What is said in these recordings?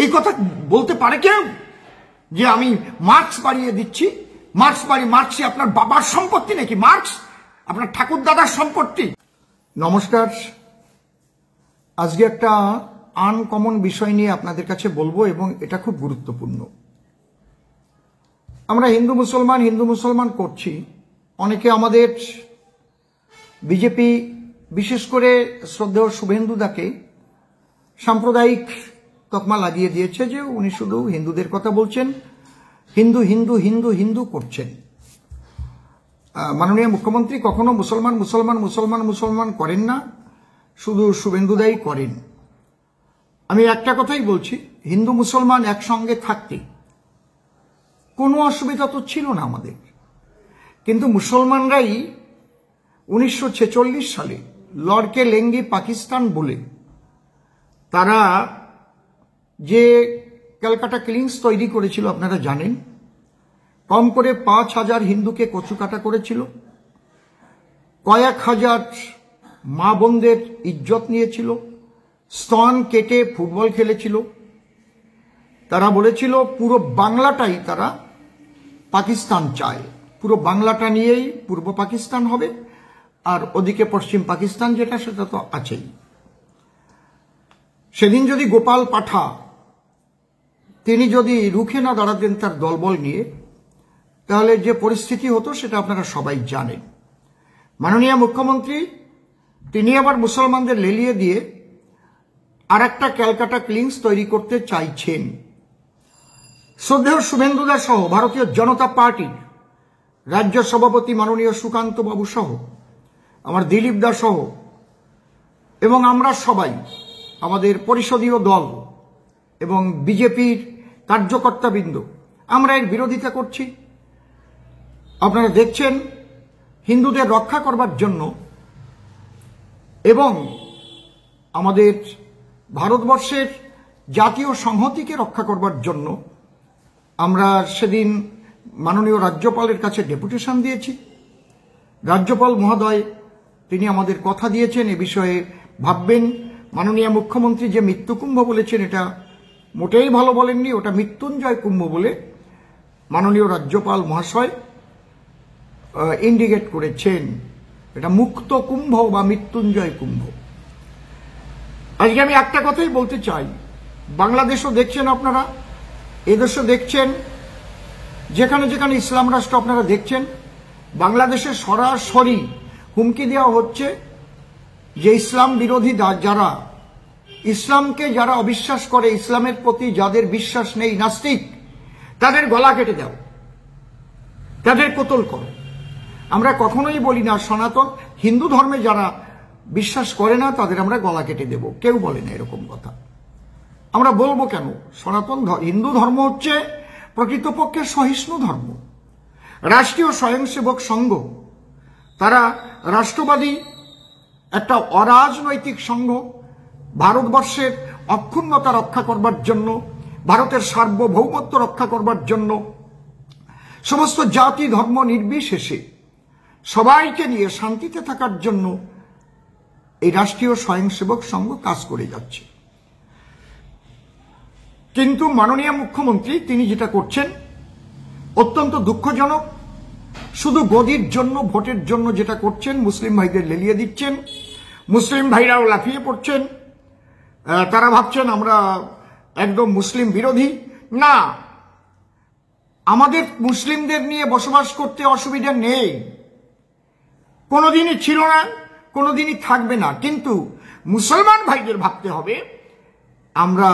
এই কথা বলতে পারে কেউ যে আমি মার্কস বাড়িয়ে দিচ্ছি? মার্কসই আপনার বাবার সম্পত্তি নাকি? মার্কস আপনার ঠাকুর দাদার সম্পত্তি? নমস্কার, আজকে একটা আনকমন বিষয় নিয়ে আপনাদের কাছে বলবো এবং এটা খুব গুরুত্বপূর্ণ। আমরা হিন্দু মুসলমান করছি, অনেকে আমাদের বিজেপি বিশেষ করে শ্রদ্ধেয় শুভেন্দুদাকে সাম্প্রদায়িক তকমা লাগিয়ে দিয়েছে যে উনি শুধু হিন্দুদের কথা বলছেন, হিন্দু হিন্দু হিন্দু হিন্দু করছেন। মাননীয় মুখ্যমন্ত্রী কখনো মুসলমান করেন না, শুধু শুভেন্দুদাই করেন। আমি একটা কথাই বলছি, হিন্দু মুসলমান একসঙ্গে থাকতে কোনো অসুবিধা তো ছিল না আমাদের, কিন্তু মুসলমানরাই 1946 সালে লড়কে লেঙ্গি পাকিস্তান বলে তারা যে ক্যালকাটা কিলিংস তৈরি করেছিল আপনারা জানেন। কম করে 5,000 হিন্দুকে কচুকাটা করেছিল, কয়েক হাজার মা বোনদের ইজ্জত নিয়েছিল, স্তন কেটে ফুটবল খেলেছিল। তারা বলেছিল পুরো বাংলাটাই তারা পাকিস্তান চায়, পুরো বাংলাটা নিয়েই পূর্ব পাকিস্তান হবে, আর ওদিকে পশ্চিম পাকিস্তান যেটা সেটা তো আছেই। সেদিন যদি গোপাল পাঠা তিনি যদি রুখে না দাঁড়াতেন তার দলবল নিয়ে, তাহলে যে পরিস্থিতি হতো সেটা আপনারা সবাই জানেন। মাননীয় মুখ্যমন্ত্রী তিনি আবার মুসলমানদের লেলিয়ে দিয়ে আর একটা ক্যালকাটা কিলিংস তৈরি করতে চাইছেন। শ্রদ্ধেয় শুভেন্দুদা সহ ভারতীয় জনতা পার্টির রাজ্য সভাপতি মাননীয় সুকান্ত বাবু সহ আমার দিলীপ দা সহ এবং আমরা সবাই, আমাদের পরিষদীয় দল এবং বিজেপির কার্যকর্তাবৃন্দ, আমরা এর বিরোধিতা করছি। আপনারা দেখছেন হিন্দুদের রক্ষা করবার জন্য এবং আমাদের ভারতবর্ষের জাতীয় সংহতিকে রক্ষা করবার জন্য আমরা সেদিন মাননীয় রাজ্যপালের কাছে ডেপুটেশন দিয়েছি। রাজ্যপাল মহোদয় তিনি আমাদের কথা দিয়েছেন এ বিষয়ে ভাববেন। মাননীয় মুখ্যমন্ত্রী যে মৃত্যু কুম্ভ বলেছেন এটা মোটেই ভালো বলেননি, ওটা মৃত্যুঞ্জয় কুম্ভ বলে মাননীয় রাজ্যপাল মহাশয় ইন্ডিকেট করেছেন। এটা মুক্ত কুম্ভ বা মৃত্যুঞ্জয় কুম্ভ। আজকে আমি একটা কথাই বলতে চাই, বাংলাদেশও দেখছেন আপনারা, এদেশও দেখছেন, যেখানে যেখানে ইসলাম রাষ্ট্র আপনারা দেখছেন, বাংলাদেশে সরাসরি হুমকি দেওয়া হচ্ছে যে ইসলাম বিরোধী যারা, ইসলামকে যারা অবিশ্বাস করে, ইসলামের প্রতি যাদের বিশ্বাস নেই, নাস্তিক, তাদের গলা কেটে দাও, তাদের কতল করো। আমরা কখনোই বলি না সনাতন হিন্দু ধর্মে যারা বিশ্বাস করে না তাদের আমরা গলা কেটে দেব, কেউ বলে না এরকম কথা। আমরা বলবো কেন? সনাতন হিন্দু ধর্ম হচ্ছে প্রকৃতপক্ষে সহিষ্ণু ধর্ম। রাষ্ট্রীয় স্বয়ংসেবক সংঘ তারা রাষ্ট্রবাদী একটা অরাজনৈতিক সংঘ, ভারতবর্ষের অক্ষুণ্ণতা রক্ষা করবার জন্য, ভারতের সার্বভৌমত্ব রক্ষা করবার জন্য, সমস্ত জাতি ধর্ম নির্বিশেষে সবাইকে নিয়ে শান্তিতে থাকার জন্য এই রাষ্ট্রীয় স্বয়ংসেবক সংঘ কাজ করে যাচ্ছে। কিন্তু মাননীয় মুখ্যমন্ত্রী তিনি যেটা করছেন অত্যন্ত দুঃখজনক। শুধু গদির জন্য, ভোটের জন্য যেটা করছেন, মুসলিম ভাইদের লেলিয়ে দিচ্ছেন, মুসলিম ভাইরাও লাফিয়ে পড়ছেন, তারা ভাবছেন আমরা একদম মুসলিম বিরোধী। না, আমাদের মুসলিমদের নিয়ে বসবাস করতে অসুবিধা নেই, কোনোদিনই ছিল না, কোনোদিনই থাকবে না। কিন্তু মুসলমান ভাইদের ভাবতে হবে আমরা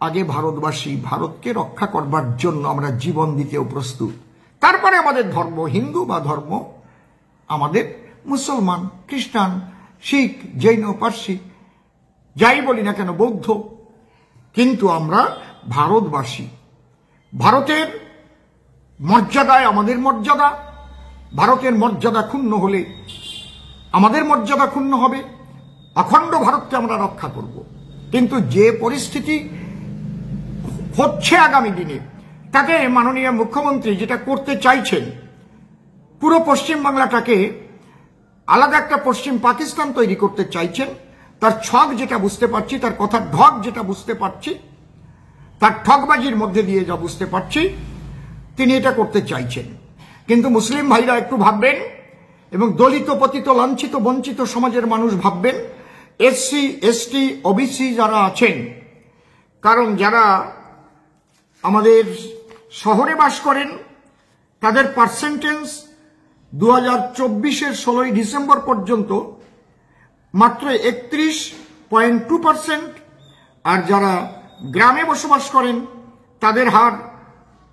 আগে ভারতবাসী, ভারতকে রক্ষা করবার জন্য আমরা জীবন দিতেও প্রস্তুত। তারপরে আমাদের ধর্ম হিন্দু বা ধর্ম আমাদের মুসলমান, খ্রিস্টান, শিখ, জৈন, পার্সি, যাই বলি না কেন, বৌদ্ধ, কিন্তু আমরা ভারতবাসী। ভারতের মর্যাদায় আমাদের মর্যাদা, ভারতের মর্যাদা ক্ষুণ্ণ হলে আমাদের মর্যাদা ক্ষুণ্ণ হবে। অখণ্ড ভারতকে আমরা রক্ষা করব। কিন্তু যে পরিস্থিতি হচ্ছে আগামী দিনে, তাতে মাননীয় মুখ্যমন্ত্রী যেটা করতে চাইছেন, পুরো পশ্চিম বাংলাটাকে আলাদা একটা পশ্চিম পাকিস্তান তৈরি করতে চাইছেন। তার ছক যেটা বুঝতে পারছি, তার কথার ঢক যেটা বুঝতে পারছি, তার ঠকবাজির মধ্যে দিয়ে যা বুঝতে পারছি তিনি এটা করতে চাইছেন। কিন্তু মুসলিম ভাইরা একটু ভাববেন এবং দলিত পতিত লাঞ্ছিত বঞ্চিত সমাজের মানুষ ভাববেন, এসসি এসটি ওবিসি যারা আছেন, কারণ যারা আমাদের শহরে বাস করেন তাদের পার্সেন্টেজ 2024-এর 16ই ডিসেম্বর পর্যন্ত মাত্র 31.2%, আর যারা গ্রামে বসবাস করেন তাদের হার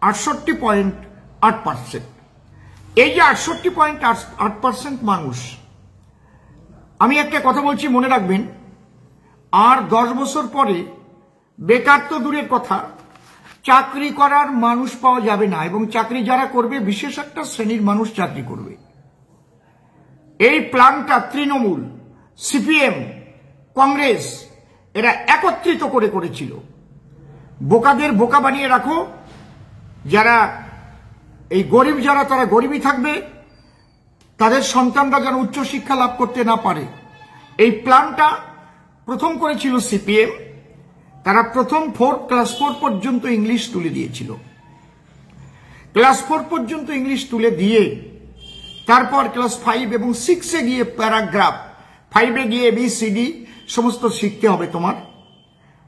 68.8%। এই যে 68.8% মানুষ, আমি একটা কথা বলছি মনে রাখবেন, আর 10 বছর পরে বেকার তো দূরের কথা, চাকরি করার মানুষ পাওয়া যাবে না, এবং চাকরি যারা করবে বিশেষ একটা শ্রেণীর মানুষ চাকরি করবে। এই প্ল্যানটা তৃণমূল, সিপিএম, কংগ্রেস এরা একত্রিত করে করেছিল। বোকাদের বোকা বানিয়ে রাখো, যারা এই গরিব যারা তারা গরিবই থাকবে, তাদের সন্তানরা যেন উচ্চশিক্ষা লাভ করতে না পারে। এই প্ল্যানটা প্রথম করেছিল সিপিএম। তারা প্রথম ক্লাস 4 পর্যন্ত ইংলিশ তুলে দিয়েছিল। ক্লাস 4 পর্যন্ত ইংলিশ তুলে দিয়ে তারপর ক্লাস 5 এবং 6-এ গিয়ে প্যারাগ্রাফ, 5-এ গিয়ে ABCD সমস্ত শিখতে হবে। তোমার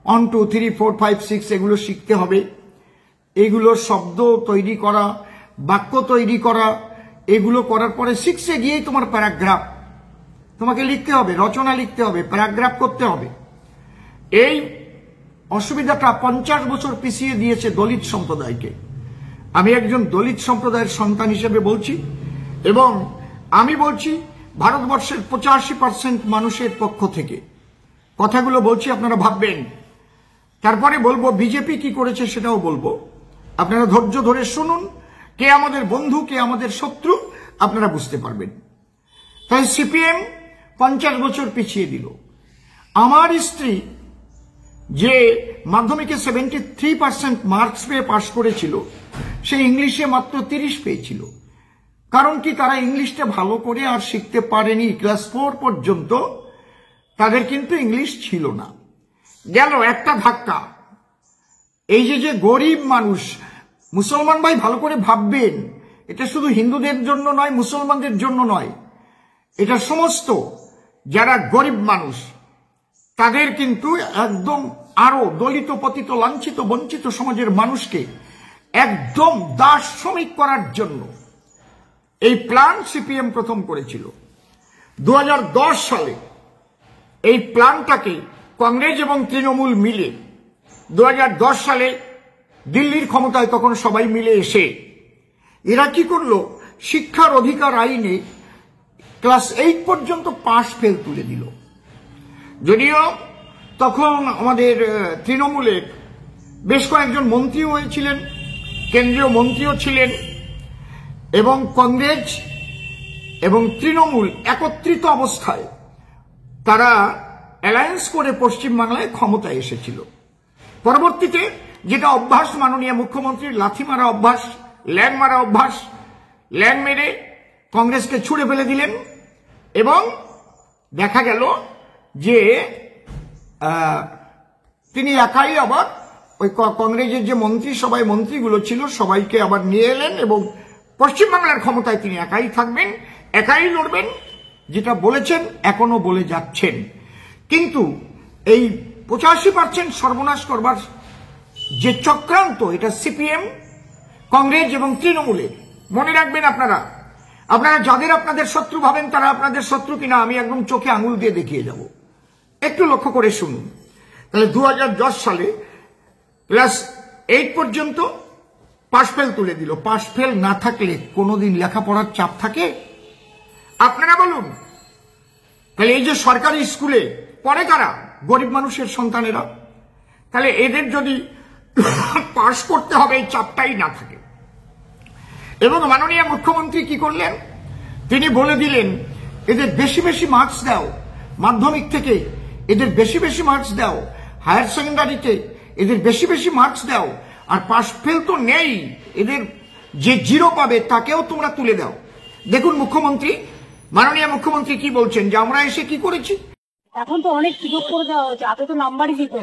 1 2 3 4 5 6 এগুলো শিখতে হবে। এগুলোর শব্দ তৈরি করা, বাক্য তৈরি করা, এগুলো করার পরে 6-এ গিয়েই তোমার প্যারাগ্রাফ তোমাকে লিখতে হবে, রচনা লিখতে হবে, প্যারাগ্রাফ করতে হবে। এই অসুবিধাটা 50 বছর পিছিয়ে দিয়েছে দলিত সম্প্রদায়কে। আমি একজন দলিত সম্প্রদায়ের সন্তান হিসেবে বলছি, এবং আমি বলছি ভারতবর্ষের 85% মানুষের পক্ষ থেকে কথাগুলো বলছি, আপনারা ভাববেন। তারপরে বলবো বিজেপি কি করেছে সেটাও বলবো। আপনারা ধৈর্য ধরে শুনুন, কে আমাদের বন্ধু কে আমাদের শত্রু আপনারা বুঝতে পারবেন। তাই সিপিএম 50 বছর পিছিয়ে দিল। আমার স্ত্রী যে মাধ্যমিকে 73% মার্কস পেয়ে পাশ করেছিল, সে ইংলিশে মাত্র 30 পেয়েছিল। কারণ কি, তারা ইংলিশটা ভালো করে আর শিখতে পারেনি। ক্লাস 4 পর্যন্ত তাদের কিন্তু ইংলিশ ছিল না। গেল একটা ধাক্কা। এই যে গরিব মানুষ, মুসলমান ভাই ভালো করে ভাববেন, এটা শুধু হিন্দুদের জন্য নয়, মুসলমানদের জন্য নয়, এটা সমস্ত যারা গরিব মানুষ তাদের কিন্তু একদম আরো দলিত পতিত লাঞ্ছিত বঞ্চিত সমাজের মানুষকে একদম দাস শ্রমিক করার জন্য এই প্ল্যান সিপিএম প্রথম করেছিল। 2010 সালে এই প্ল্যানটাকে কংগ্রেস এবং তৃণমূল মিলে 2010 সালে দিল্লির ক্ষমতায় তখন সবাই মিলে এসে এরা কি করলো, শিক্ষার অধিকার আইনে ক্লাস 8 পর্যন্ত পাস ফেল তুলে দিল। যদিও তখন আমাদের তৃণমূলের বেশ কয়েকজন মন্ত্রীও হয়েছিলেন, কেন্দ্রীয় মন্ত্রীও ছিলেন, এবং কংগ্রেস এবং তৃণমূল একত্রিত অবস্থায় তারা অ্যালায়েন্স করে পশ্চিমবাংলায় ক্ষমতায় এসেছিল। পরবর্তীতে যেটা অভ্যাস, মাননীয় মুখ্যমন্ত্রীর লাথি মারা অভ্যাস, ল্যাং মারা অভ্যাস, ল্যাং মেরে কংগ্রেসকে ছুড়ে ফেলে দিলেন, এবং দেখা গেল যে তিনি একাই আবার ওই কংগ্রেসের যে মন্ত্রিসভায় মন্ত্রীগুলো ছিল সবাইকে আবার নিয়ে এলেন, এবং পশ্চিমবাংলার ক্ষমতায় তিনি একাই থাকবেন, একাই লড়বেন, যেটা বলেছেন এখনো বলে যাচ্ছেন। কিন্তু এই 85% সর্বনাশ করবার যে চক্রান্ত, এটা সিপিএম, কংগ্রেস এবং তৃণমূলের। মনে রাখবেন আপনারা যাদের আপনাদের শত্রু ভাবেন তারা আপনাদের শত্রু কিনা আমি একদম চোখে আঙুল দিয়ে দেখিয়ে যাব। একটু লক্ষ্য করে শুনুন। তাহলে 2010 সালে ক্লাস 8 পর্যন্ত পাস ফেল তুলে দিল। পাস ফেল না থাকলে কোনোদিন লেখাপড়ার চাপ থাকে? আপনারা বলুন। তাহলে এই যে সরকারি স্কুলে পড়ে কারা? গরিব মানুষের সন্তানেরা। তাহলে এদের যদি পাস করতে হবে এই চাপটাই না থাকে। এবং মাননীয় মুখ্যমন্ত্রী কি করলেন, তিনি বলে দিলেন এদের বেশি বেশি মার্কস দাও, মাধ্যমিক থেকে এদের বেশি বেশি মার্কস দাও, হায়ার সেকেন্ডারিতে এদের বেশি বেশি মার্কস দাও, আর পাস ফেল তো নেই, এদের যে 0 পাবে তাকেও তোমরা তুলে দাও। দেখুন মুখ্যমন্ত্রী, মাননীয় মুখ্যমন্ত্রী কি বলছেন, যে আমরা এসে কি করেছি, এখন তো অনেক সুযোগ করে দেওয়া হয়েছে, আগে তো নাম্বারই দিত,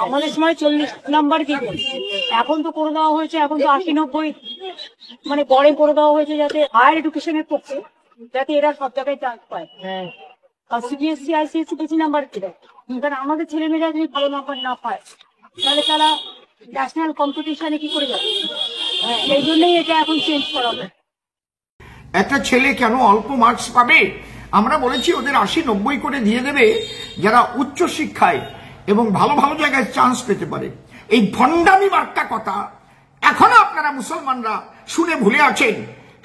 আমাদের সময় 40 নাম্বার দিত, এখন তো করে দেওয়া হয়েছে, এখন তো 80-90 মানে পরে করে দেওয়া হয়েছে, যাতে হায়ার এডুকেশনের পক্ষে যাতে এরা সব জায়গায় চান্স পায়। আর সিবিএসসি আইসিএসসি বেশি নাম্বার দিলে, কারণ আমাদের ছেলেমেয়েরা যদি ভালো নাম্বার না পায় তাহলে তারা ন্যাশনাল কম্পিটিশনে কি করে যাবে। এই জন্যই এটা এখন চেঞ্জ করা হবে। একটা ছেলে কেন অল্প মার্কস পাবে? আমরা বলেছি ওদের 80-90 করে দিয়ে দেবে যারা উচ্চ শিক্ষায় এবং ভালো ভালো জায়গায় চান্স পেতে পারে। এই ভণ্ডামি বার্তা কথা এখনো আপনারা মুসলমানরা শুনে ভুলে আছেন।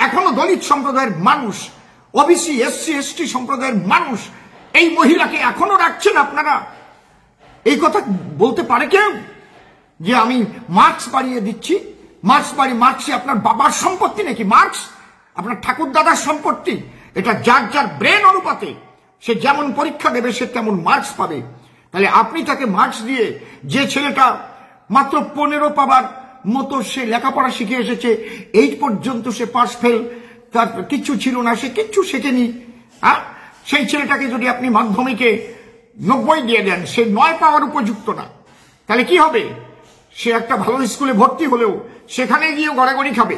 এখনো দলিত সম্প্রদায়ের মানুষ, ওবিসি এসসি এসটি সম্প্রদায়ের মানুষ এই মহিলাকে এখনো রাখছেন আপনারা। এই কথা বলতে পারে কেউ যে আমি মার্কস বাড়িয়ে দিচ্ছি? মার্কসই আপনার বাবার সম্পত্তি নাকি? মার্কস আপনার ঠাকুর দাদার সম্পত্তি? এটা যার যার ব্রেন অনুপাতে সে যেমন পরীক্ষা দেবে সে তেমন মার্কস পাবে। তাহলে আপনি তাকে মার্কস দিয়ে, যে ছেলেটা মাত্র 15 পাবার মতো সে লেখাপড়া শিখে এসেছে, 8 পর্যন্ত সে পাস ফেল, তার কিচ্ছু ছিল না, সে কিচ্ছু শেখেনি, সেই ছেলেটাকে যদি আপনি মাধ্যমিকে 90 দিয়ে দেন, সে 9 পাওয়ার উপযুক্ত না, তাহলে কি হবে? সে একটা ভালো স্কুলে ভর্তি হলেও সেখানে গিয়ে গড়াগড়ি খাবে।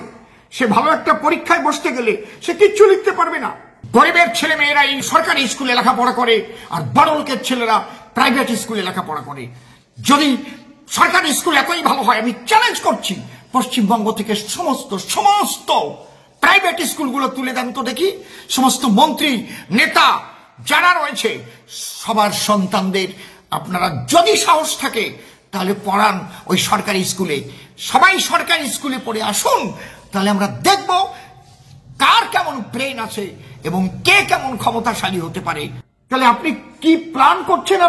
সে ভালো একটা পরীক্ষায় বসতে গেলে সে কিচ্ছু লিখতে পারবে না। গরিবের ছেলে মেয়েরা এই সরকারি স্কুলে লেখাপড়া করে, আর বড় লোকের ছেলেরা প্রাইভেট স্কুলে লেখাপড়া করে। যদি সরকারি স্কুল এতই ভালো হয়, আমি চ্যালেঞ্জ করছি পশ্চিমবঙ্গ থেকে সমস্ত প্রাইভেট স্কুলগুলো তুলে দেন তো দেখি। সমস্ত মন্ত্রী নেতা যারা রয়েছে সবার সন্তানদের আপনারা যদি সাহস থাকে তাহলে পড়ান ওই সরকারি স্কুলে। সবাই সরকারি স্কুলে পড়ে আসুন, তাহলে আমরা দেখব কার কেমন ব্রেন আছে এবং কে কেমন ক্ষমতাশালী হতে পারে। তাহলে আপনি কি প্ল্যান করছেন?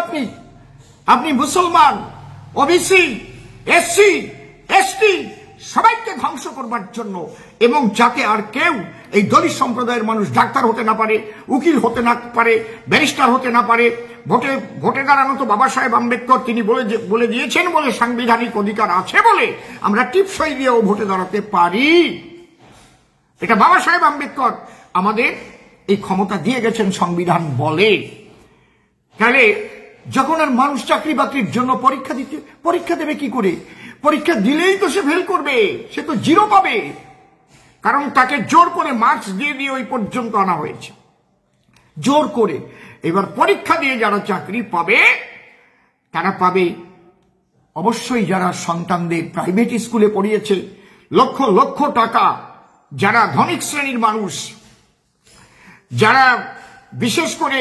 আপনি মুসলমান, ওবিসি, এসসি, এসটি সবাইকে ধ্বংস করবার জন্য, এবং যাতে আর কেউ এই দলিত সম্প্রদায়ের মানুষ ডাক্তার হতে না পারে, উকিল হতে না পারে, ব্যারিস্টার হতে না পারে। ভোটে দাঁড়ানো তো বাবা সাহেব আম্বেদকর তিনি বলে দিয়েছেন বলে, সাংবিধানিক অধিকার আছে বলে আমরা টিপসই দিয়েও ভোটে দাঁড়াতে পারি। এটা বাবা সাহেব আম্বেদকর আমাদের এই ক্ষমতা দিয়ে গেছেন সংবিধান বলে। তাহলে যখন আর মানুষ চাকরি বাকরির জন্য পরীক্ষা দেবে কি করে? পরীক্ষা দিলেই তো সে ফেল করবে, সে তো 0 পাবে, কারণ তাকে জোর করে মার্কস দিয়ে ওই পর্যন্ত আনা হয়েছে, জোর করে। এবার পরীক্ষা দিয়ে যারা চাকরি পাবে তারা পাবে অবশ্যই যারা সন্তানদের প্রাইভেট স্কুলে পড়িয়েছে, লক্ষ লক্ষ টাকা, যারা ধনিক শ্রেণীর মানুষ, যারা বিশেষ করে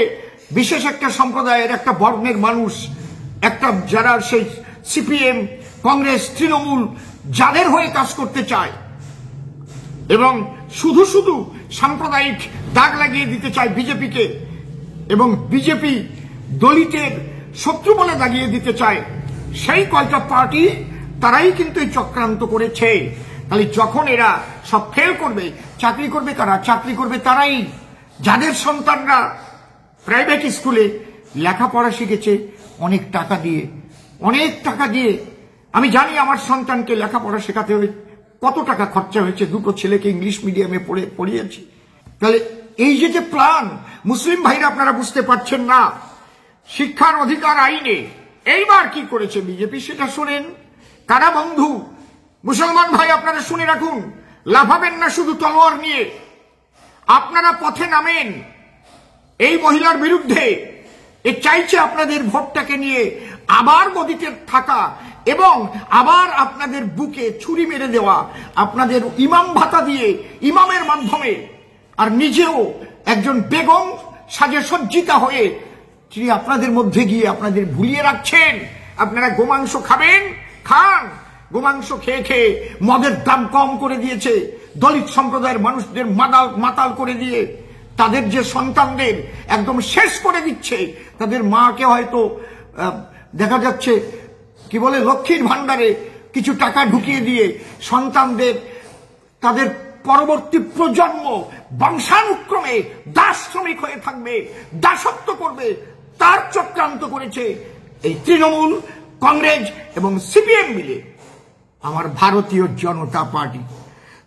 বিশেষ একটা সম্প্রদায়ের একটা বর্ণের মানুষ, যারা সেই সিপিএম, কংগ্রেস, তৃণমূল যাদের হয়ে কাজ করতে চায় এবং শুধু সাম্প্রদায়িক দাগ লাগিয়ে দিতে চায় বিজেপিকে, এবং বিজেপি দলিতের শত্রু বলে দাগিয়ে দিতে চায়, সেই কয়টা পার্টি তারাই কিন্তু এই চক্রান্ত করেছে। তাহলে যখন এরা সব ফেল করবে, চাকরি করবে কারা? চাকরি করবে তারাই যাদের সন্তানরা প্রাইভেট স্কুলে লেখাপড়া শিখেছে অনেক টাকা দিয়ে। আমি জানি আমার সন্তানকে লেখাপড়া শেখাতে কত টাকা খরচা হয়েছে, 2 ছেলেকে ইংলিশ মিডিয়ামে পড়িয়েছি। তাহলে এই যে প্ল্যান, মুসলিম ভাইরা আপনারা বুঝতে পারছেন না। শিক্ষার অধিকার আইনে এইবার কি করেছে বিজেপি সেটা শোনেন। কারা বন্ধু মুসলমান ভাই আপনারা শুনে রাখুন, লাফাবেন না শুধু তলোয়ার নিয়ে, আপনারা পথে নামেন এই মহিলার বিরুদ্ধে। এ চাইছে আপনাদের ভোটটাকে নিয়ে আবার গদিতে থাকা এবং আবার আপনাদের বুকে ছুরি মেরে দেওয়া, আপনাদের ইমাম ভাতা দিয়ে ইমামের মাধ্যমে, আর নিজেও একজন বেগম সাজে সজ্জিতা হয়ে তিনি আপনাদের মধ্যে গিয়ে আপনাদের ভুলিয়ে রাখছেন। আপনারা গোমাংস খান, গোমাংস খেয়ে মদের দাম কম করে দিয়েছে, দলিত সম্প্রদায়ের মানুষদের মাতাল করে দিয়ে তাদের যে সন্তানদের একদম শেষ করে দিচ্ছে। তাদের মাকে হয়তো দেখা যাচ্ছে কি বলে লক্ষ্মীর ভান্ডারে কিছু টাকা ঢুকিয়ে দিয়ে সন্তানদের, তাদের পরবর্তী প্রজন্ম বংশানুক্রমে দাস শ্রমিক হয়ে থাকবে, দাসত্ব করবে, তার চক্রান্ত করেছে এই তৃণমূল, কংগ্রেস এবং সিপিএম মিলে। আমার ভারতীয় জনতা পার্টি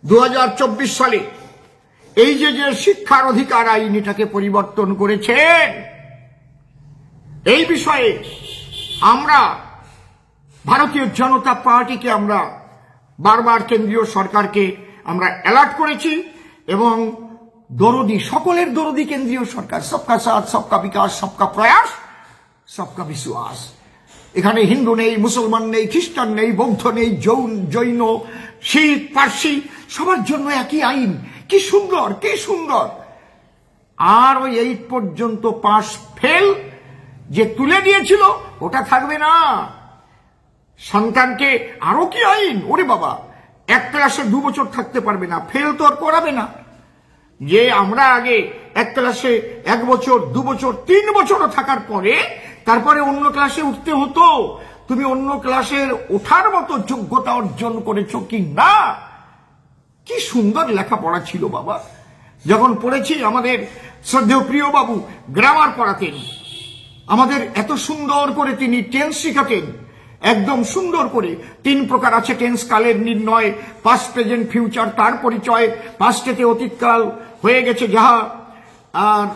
2024 সালে এই যে শিক্ষার অধিকার আইন এটাকে পরিবর্তন করেছেন, এই বিষয়ে আমরা ভারতীয় জনতা পার্টিকে আমরা বারবার কেন্দ্রীয় সরকারকে আমরা অ্যালার্ট করেছি এবং দরদি, সকলের দরদি কেন্দ্রীয় সরকার। সবকা সাথ, সবকা বিকাশ, সবকা প্রয়াস, সবকা বিশ্বাস। এখানে হিন্দু নেই, মুসলমান নেই, খ্রিস্টান নেই, বৌদ্ধ নেই, জৈন, শিখ, পার্সি, সবার জন্য একই আইন। কি সুন্দর, কি সুন্দর। আর ওই 8 পর্যন্ত পাস ফেল যে তুলে দিয়েছিল ওটা থাকবে না। সন্তানকে আরো কি আইন, ওরে বাবা, এক ক্লাসে 2 বছর থাকতে পারবে না, ফেল তো আর করাবে না। যে আমরা আগে এক ক্লাসে 1 বছর, 2 বছর, 3 বছরও থাকার পরে তারপরে অন্য ক্লাসে উঠতে হতো। তুমি অন্য ক্লাসের ওঠার মতো যোগ্যতা অর্জন করেছো কি না? কি সুন্দর লেখাপড়া ছিল বাবা। যখন পড়েছি, আমাদের শ্রদ্ধেয় প্রিয় বাবু গ্রামার পড়াতেন, আমাদের এত সুন্দর করে তিনি টেন্স শিখাতেন, একদম সুন্দর করে। 3 প্রকার আছে টেন্স, কালের নির্ণয়, পাস্ট, প্রেজেন্ট, ফিউচার, তার পরিচয়। পাস্টেতে অতীতকাল হয়ে গেছে যাহা, আর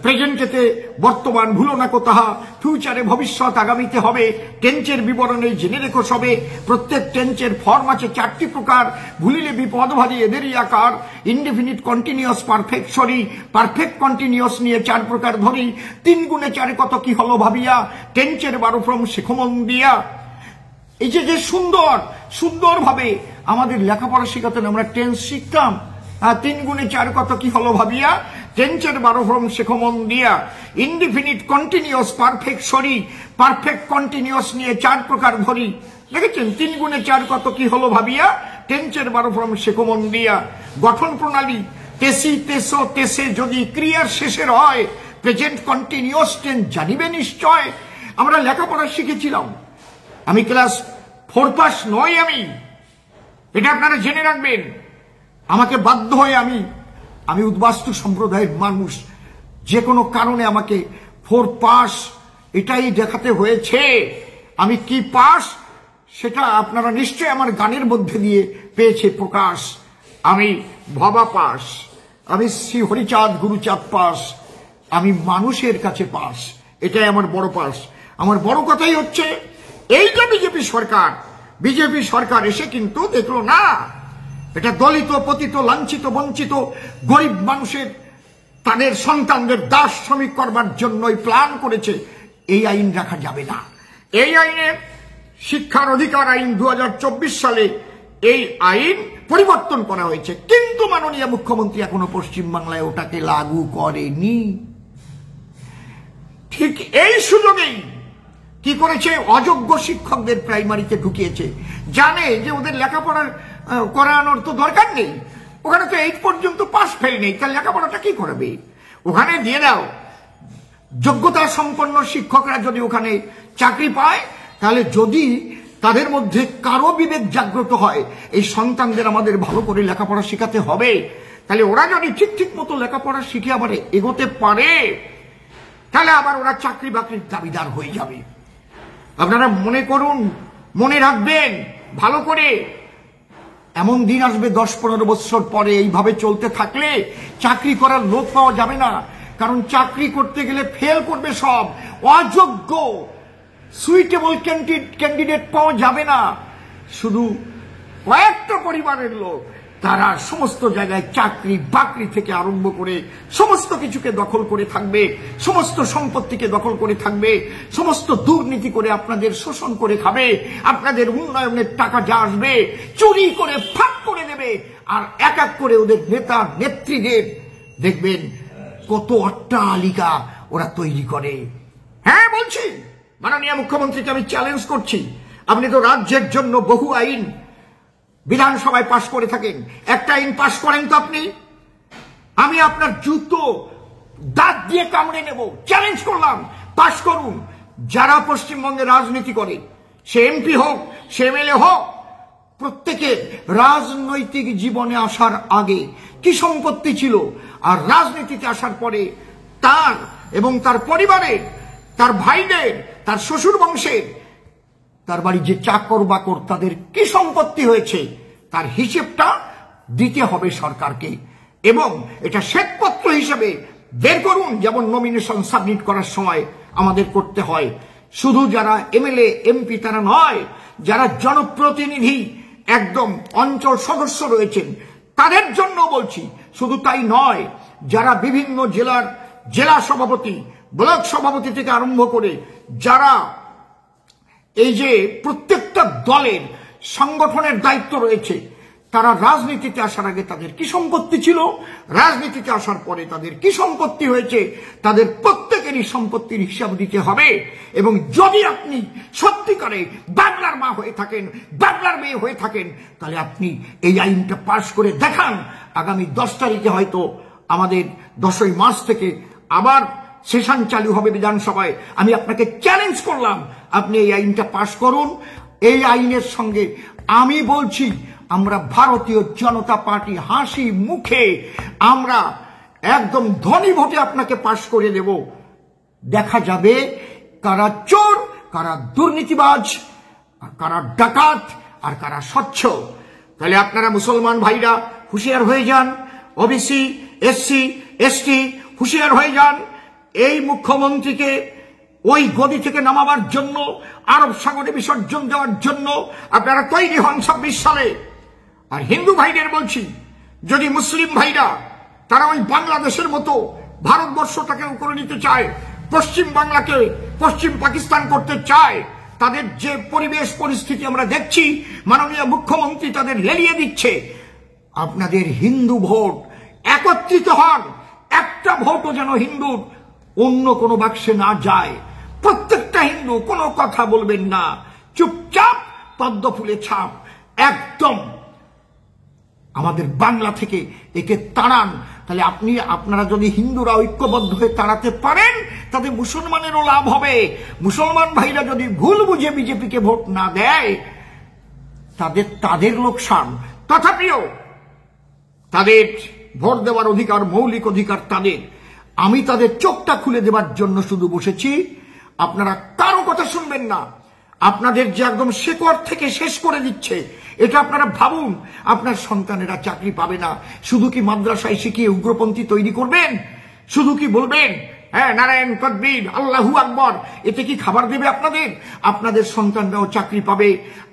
প্রেজেন্টেতে বর্তমান ভুলো না কো তাহা, ফিউচারে ভবিষ্যৎ আগামীতে হবে। টেন্সের বিবরণে জেনে রেখো সবে, প্রত্যেক টেন্সের ফর্ম আছে 4টি প্রকার, ভুলিলে বিপদ ভারী এদেরই আকার। Indefinite, continuous, perfect, sorry perfect continuous নিয়ে 4 প্রকার ধরি। 3 গুণে 4 কত কি হলো ভাবিয়া, টেন্সের 12 ফর্ম শেখো মন দিয়া। এই যে সুন্দর সুন্দরভাবে আমাদের লেখাপড়া শেখাতেন, আমরা টেন্স শিখতাম। 3 গুণে 4 কত কি হলো ভাবিয়া, টেন্সের 12 ফর্ম শেখো মন দিয়া। Indefinite, continuous, perfect, sorry perfect continuous নিয়ে 4 প্রকার ধরি। দেখেছেন, 3 গুণে 4 কত কি হলো ভাবিয়া, টেন্সের 12 ফর্ম শেখো মন দিয়া। গঠন প্রণালী তেসি, তেসো, তেসে যদি ক্রিয়ার শেষের হয়, প্রেজেন্ট কন্টিনিউয়াস টেন্স জানিবে নিশ্চয়। আমরা লেখাপড়া শিখেছিলাম। আমি ক্লাস 4 পাস নয়, এটা আপনারা জেনে রাখবেন। আমাকে বাধ্য হয়ে, আমি উদ্বাস্তু সম্প্রদায়ের মানুষ, যে কোনো কারণে আমাকে 4 পাস এটাই দেখাতে হয়েছে। আমি কি পাস সেটা আপনারা নিশ্চয়ই আমার গানের মধ্যে দিয়ে পেয়েছে প্রকাশ। আমি ভবা পাস, আমি শ্রী হরিচাঁদ গুরুচাঁদ পাস, আমি মানুষের কাছে পাস। এটাই আমার বড় পাস। আমার বড় কথাই হচ্ছে, এইটা বিজেপি সরকার এসে কিন্তু দেখলো না। এটা দলিত, পতিত, লাঞ্ছিত, বঞ্চিত গরিব মানুষের তাদের সন্তানদের দাস শ্রমিক করবার জন্যই প্ল্যান করেছে। এই আইন রাখা যাবে না। এই আইনের শিক্ষার অধিকার আইন 2024 সালে এই আইন পরিবর্তন করা হয়েছে, কিন্তু মাননীয় মুখ্যমন্ত্রী এখনো পশ্চিমবাংলায় ওটাকে লাগু করেনি। ঠিক এই সুযোগেই কি করেছে, অযোগ্য শিক্ষকদের প্রাইমারিতে ঢুকিয়েছে। জানে যে ওদের লেখাপড়া করানোর তো দরকার নেই, ওখানে তো 8 পর্যন্ত পাস ফেল নেই, তার লেখাপড়াটা কি করবে? ওখানে দিয়ে দাও। যোগ্যতা সম্পন্ন শিক্ষকরা যদি ওখানে চাকরি পায়, তাহলে যদি তাদের মধ্যে কারো বিবেক জাগ্রত হয়, এই সন্তানদের আমাদের ভালো করে লেখাপড়া শেখাতে হবে, তাহলে ওরা যদি ঠিক মতো লেখাপড়া শিখে আবার এগোতে পারে, তাহলে আবার ওরা চাকরি বাকরির দাবিদার হয়ে যাবে। আপনারা মনে করুন, মনে রাখবেন ভালো করে, এমন দিন আসবে 10-15 বছর পরে এইভাবে চলতে থাকলে চাকরি করার লোক পাওয়া যাবে না। কারণ চাকরি করতে গেলে ফেল করবে সব, অযোগ্য সুইটেবল ক্যান্ডিডেট পাওয়া যাবে না। শুধু কয়েকটা পরিবারের লোক, তারা সমস্ত জায়গায় চাকরি বাকরি থেকে আরম্ভ করে সমস্ত কিছুকে দখল করে থাকবে, সমস্ত সম্পত্তিকে দখল করে থাকবে, সমস্ত দুর্নীতি করে আপনাদের শোষণ করে খাবে, আপনাদের উন্নয়নের টাকা যা আসবে চুরি করে ফাঁক করে দেবে। আর এক এক করে ওদের নেতা নেত্রীদের দেখবেন কত অট্টালিকা ওরা তৈরি করে। হ্যাঁ বলছি, মাননীয় মুখ্যমন্ত্রীকে আমি চ্যালেঞ্জ করছি, আপনি তো রাজ্যের জন্য বহু আইন বিধানসভায় পাশ করে থাকেন, একটা আইন পাশ করেন তো আপনি। আমি আপনার জুতো দাঁত দিয়ে কামড়ে নেব, চ্যালেঞ্জ করলাম, পাশ করুন। যারা পশ্চিমবঙ্গে রাজনীতি করে, সে এমপি হোক, সে এমএলএ হোক, প্রত্যেকের রাজনৈতিক জীবনে আসার আগে কি সম্পত্তি ছিল, আর রাজনীতিতে আসার পরে তার এবং তার পরিবারের, তার ভাইদের, তার শ্বশুর বংশের, তার বাড়ি যে চাকর বাকর, তাদের কি সম্পত্তি হয়েছে, তার হিসেবটা দিতে হবে সরকারকে। এবং এটা শ্বেতপত্র হিসেবে বের করুন, যেমন নমিনেশন সাবমিট করার সময় আমাদের করতে হয়। শুধু যারা এমএলএ এমপি তারা নয়, যারা জনপ্রতিনিধি একদম অঞ্চল সদস্য রয়েছেন তাদের জন্য বলছি। শুধু তাই নয়, যারা বিভিন্ন জেলার জেলা সভাপতি, ব্লক সভাপতি থেকে আরম্ভ করে যারা এই যে প্রত্যেকটা দলের সংগঠনের দায়িত্ব রয়েছে, তারা রাজনীতিতে আসার আগে তাদের কি সম্পত্তি ছিল, রাজনীতিতে আসার পরে তাদের কি সম্পত্তি হয়েছে, তাদের প্রত্যেকেরই সম্পত্তির হিসাব দিতে হবে। এবং যদি আপনি সত্যিকারে বাংলার মা হয়ে থাকেন, বাংলার মেয়ে হয়ে থাকেন, তাহলে আপনি এই আইনটা পাশ করে দেখান। আগামী 10 তারিখে হয়তো আমাদের 10ই মার্চ থেকে আবার সেশন চালু হবে বিধানসভায়। আমি আপনাকে চ্যালেঞ্জ করলাম, আপনি এই আইনটা পাশ করুন। এই আইনের সঙ্গে আমি বলছি, আমরা ভারতীয় জনতা পার্টি হাসি মুখে আমরা একদম ধনী ভোটে আপনাকে পাশ করে দেব। দেখা যাবে কারা চোর, কারা দুর্নীতিবাজ, আর কারা ডাকাত, আর কারা স্বচ্ছ। তাহলে আপনারা মুসলমান ভাইরা হুঁশিয়ার হয়ে যান, ওবিসি এসসি এসটি হুঁশিয়ার হয়ে যান। এই মুখ্যমন্ত্রীকে ওই গদি থেকে নামাবার জন্য, আরব সাগরে বিসর্জন দেওয়ার জন্য আপনারা তৈরি হন 26 সালে। আর হিন্দু ভাইদের বলছি, যদি মুসলিম ভাইরা তারা ওই বাংলাদেশের মতো ভারতবর্ষটাকে করে নিতে চায়, পশ্চিম বাংলাকে পশ্চিম পাকিস্তান করতে চায়, তাদের যে পরিবেশ পরিস্থিতি আমরা দেখছি, মাননীয় মুখ্যমন্ত্রী তাদের লেলিয়ে দিচ্ছে। আপনাদের হিন্দু ভোট একত্রিত হন, একটা ভোটও যেন হিন্দুর অন্য কোনো বাক্সে না যায়। প্রত্যেকটা হিন্দু কোনো কথা বলবেন না, চুপচাপ পদ্ম ফুলে ছাপ একদম আমাদের বাংলা থেকে একে তাড়ান। তাহলে আপনারা যদি হিন্দুরা ঐক্যবদ্ধ হয়ে তাড়াতে পারেন, তাতে মুসলমানেরও লাভ হবে। মুসলমান ভাইরা যদি ভুল বুঝে বিজেপিকে ভোট না দেয়, তাদের লোকসান। তথাপিও তাদের ভোট দেওয়ার অধিকার, মৌলিক অধিকার তাদের। আমি তাদের চোখটা খুলে দেওয়ার জন্য শুধু বসেছি। আপনারা কারো কথা শুনবেন না। আপনাদের যে একদম শেকড় থেকে শেষ করে দিচ্ছে, এটা আপনারা ভাবুন। আপনার সন্তানেরা চাকরি পাবে না। শুধু কি মাদ্রাসায় শিখিয়ে উগ্রপন্থী তৈরি করবেন? শুধু কি বলবেন হ্যাঁ নারায়ণ তকবীর আল্লাহু আকবর, এতে কি খাবার দেবে আপনাদের? আপনাদের সন্তানরাও চাকরি পাবে,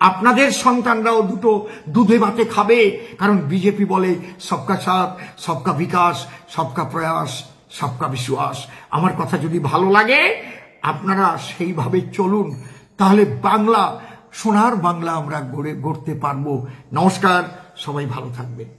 আপনাদের সন্তানরাও দুটো দুধে ভাতে খাবে। কারণ বিজেপি বলে সবকা সাথ, সবকা বিকাশ, সবকা প্রয়াস, সবকা বিশ্বাস। আমার কথা যদি ভালো লাগে, আপনারা সেইভাবে চলুন, তাহলে বাংলা, সোনার বাংলা আমরা গড়তে পারবো। নমস্কার, সবাই ভালো থাকবেন।